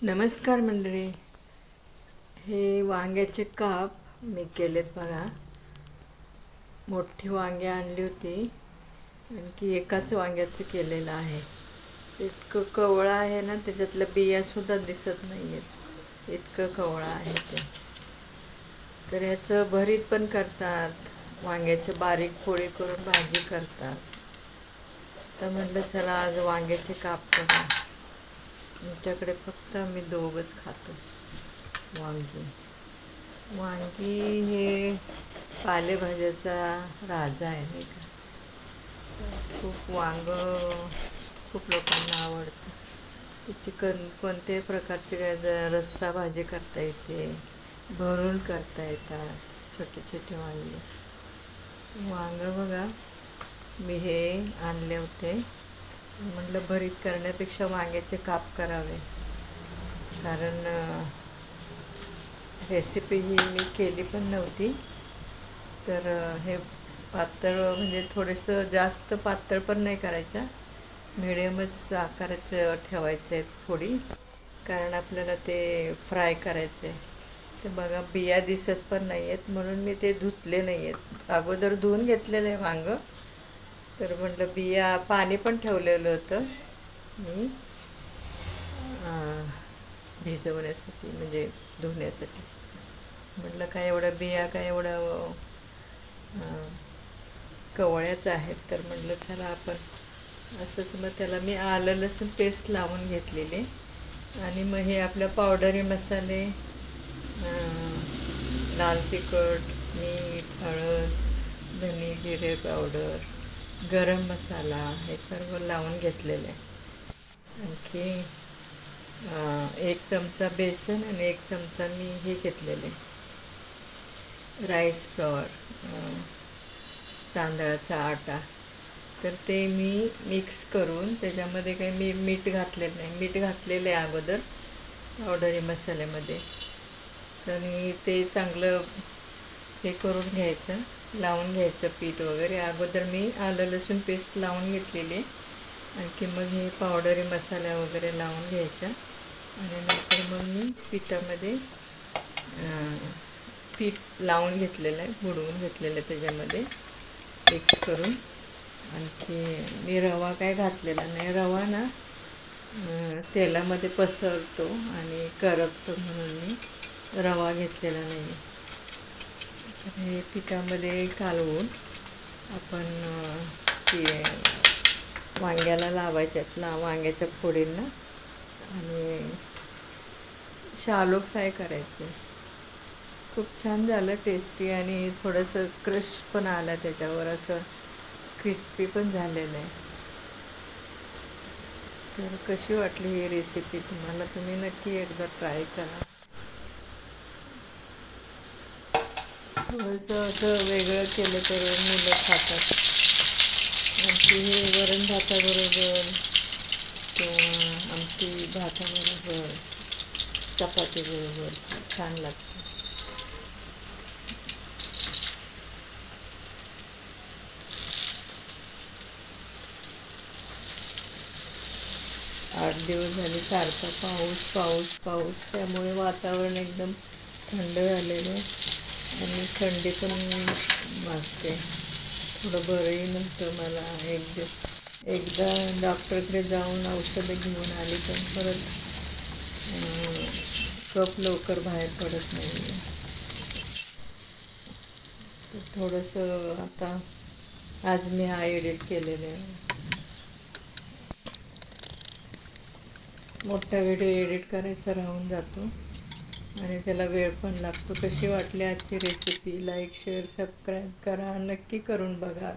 नमस्कार मंडळी. हे वांग्याचे काप मी केलेत बघा. मोठी वांगी आणली होती, आणखी एकाच वांग्याचं केलेलं आहे. इतकं कवळं आहे ना, त्याच्यातल्या बियासुद्धा दिसत नाही आहेत, इतकं कवळं आहे ते. तर ह्याचं भरीत पण करतात, वांग्याचं बारीक फोडी करून भाजी करतात. तर म्हटलं चला आज वांग्याचे काप करा. आमच्याकडे फक्त आम्ही दोघंच खातो वांगी. वांगी हे पालेभाज्याचा राजा आहे नाही का. खूप खूप लोकांना आवडतं. त्याची कोणत्याही प्रकारची काय रस्सा भाजी करता येते, भरून करता येतात छोटे छोटे वांगे. बघा, मी हे आणले होते. म्हटलं भरीत करण्यापेक्षा वांग्याचे काप करावे, कारण रेसिपी ही मी केली पण नव्हती. तर हे पातळ म्हणजे थोडंसं जास्त पातळ पण नाही करायचं, मिडियमच आकाराचं ठेवायचं आहे फोडी, कारण आपल्याला ते फ्राय करायचं आहे. ते बघा बिया दिसत पण नाही आहेत, म्हणून मी ते धुतले नाही आहेत. अगोदर धुवून घेतलेलं आहे वांगं. तर म्हटलं बिया, पाणी पण ठेवलेलं होतं मी भिजवण्यासाठी, म्हणजे धुण्यासाठी. म्हटलं काय एवढ्या बिया, काय एवढ्या कवळ्याच आहेत, तर म्हटलं चला आपण असंच. मग त्याला मी आलं लसूण पेस्ट लावून घेतलेली, आणि मग हे आपलं पावडरी मसाले, लाल तिखट, मीठ, हळद, धने जिरे पावडर, गरम मसाला, हे सर्व लावून घेतलेलं आहे. आणखी 1 चमचा बेसन आणि 1 चमचा मी हे घेतलेले राईस फ्लॉवर, तांदळाचा आटा. तर ते मी मिक्स करून त्याच्यामध्ये काही मी मीठ घातलेलं नाही. मीठ घातलेलं आहे अगोदर पावडरी मसाल्यामध्ये. तर ते चांगलं हे करून घ्यायचं, लावून घ्यायचं पीठ वगैरे. अगोदर मी आलं लसूण पेस्ट लावून घेतलेली आहे, आणखी मग हे पावडरी मसाला वगैरे लावून घ्यायचा. आणि नंतर मग मी पिठामध्ये पीठ लावून घेतलेलं आहे, बुडवून घेतलेलं आहे, त्याच्यामध्ये मिक्स करून. आणखी मी रवा काय घातलेला नाही. रवा ना तेलामध्ये पसरतो आणि करपतो, म्हणून मी रवा घेतलेला नाही. हे पिठामध्ये कालवून आपण वांग्याला लावायच्यात, वांग्याच्या फोडींना, आणि शालो फ्राय करायचे. खूप छान झालं, टेस्टी, आणि थोडंसं क्रश पण आलं त्याच्यावर, असं क्रिस्पी पण झालेलं आहे. तर कशी वाटली ही रेसिपी तुम्हाला? तुम्ही नक्की एकदा ट्राय करा. थोडंसं असं वेगळं केलं तर मुलं खातात. आणखी हे वरण भाताबरोबर किंवा आमटी भाताबरोबर, चपातीबरोबर छान लागतं. 8 दिवस झाले सारखा पाऊस, त्यामुळे वातावरण एकदम थंड झालेलं आहे, आणि थंडी पण वाजते. थोडं बरंही नव्हतं मला. एकदा डॉक्टरकडे जाऊन औषधं घेऊन आली, पण परत कफ लवकर बाहेर पडत नाही. तर थोडंसं आता आज मी हा एडिट केलेलं आहे. मोठा व्हिडिओ एडिट करायचा राहून जातो, आणि त्याला वेळ पण लागतो. कशी वाटली आजची रेसिपी? लाईक, शेअर, सबस्क्राईब करा. नक्की करून बघा.